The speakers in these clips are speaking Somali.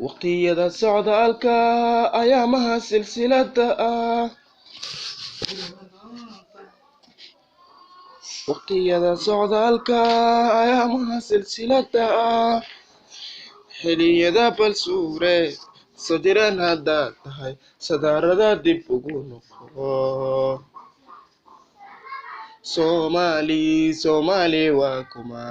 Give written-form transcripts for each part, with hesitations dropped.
waqtiyada socdaalka ayaamaha silsilada ah waqtiyada socdaalka ayaamaha silsilada ah xiliyada balsuure sajiran haddaad tahay sadarada dib ugu noqo Somali waa kuma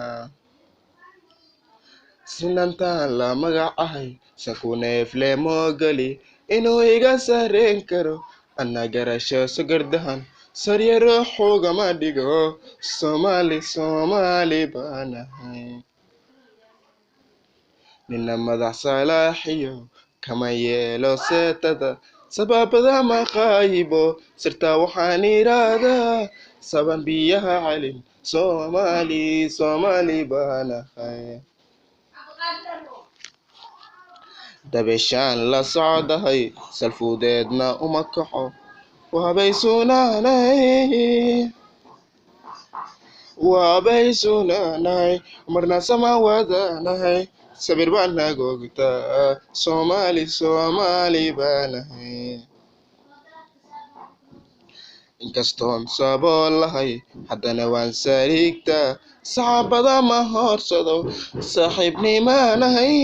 sinantaan la magac ahay sakuneef le moogali inuu iga sareen karo ana garasho sagardahan saryaro xoogama dhigo Somali baanahay nina madax salaaxiyo kama yeelo seetada sababada maqaayibo sirta waxaan iraahdaa saban biyaha calin Somali baanahay dabeshaan la socdahay salfuudeedna uma kaco waabay sunaanahay marna sama wadanahay sabir baan nagoogtaa Somali baanahay inkastoon sabool lahay haddana waan sariigtaa saxaabada ma horsado saaxiibnimaanahay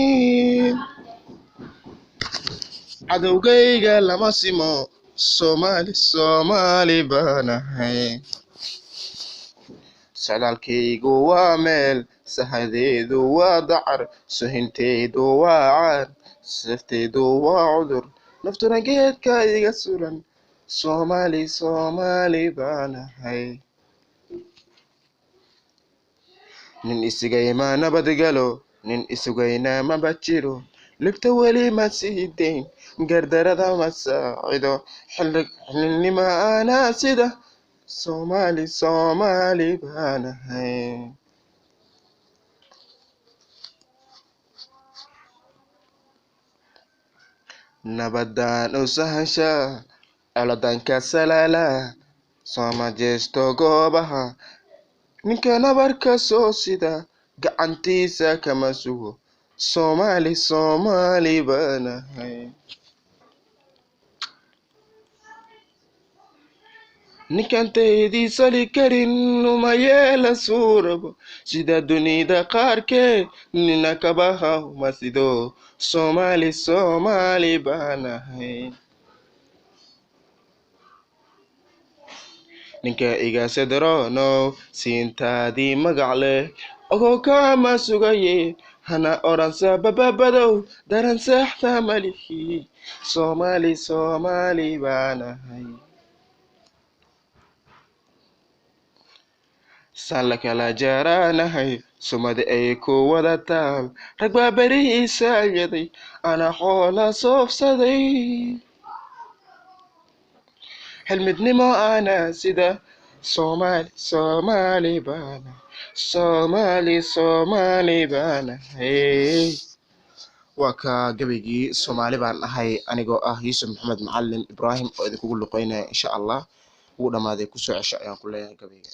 cadowgayga lama simo Somali baanahay socdaalkaygu waa meel sahadeedu waa dacar suhintaydu waa caan saftaydu waa cudur naftuna geedka iga suran Somali baanahay nin isigayma nabadgalo nin isugayna maba jiro libta weli ma siidayn gardarada ma saacido xilnima ana sida Somali baanahay nabadan u sahasha coladanka salala soma jeesto goobaha ninka nabarka soo sida gacantiisa kama sugo Somali baanahay ninkantaydii sali karin uma yeela suurabo sida dunida qaarkeed nina kabaha uma sido Somali baanahay ninka iga sedrono siintaadii magac leh ogo kama sugaye hana oran sababadow daran seexta malihi Somali baanahay sala kala jaranahay sumad ay ku wada taal rag baa berihiisa yaday ana xoola soofsaday helmidnimo ana sida Somali baanahay waa ka gabaygii Somali baan ahay anigoo ah Yuusuf Maxamed Macalin Ibrahim oo idinku luqeynaya insha Allah wuu dhamaaday ku soo cesho ayaan ku leeyahay gabayga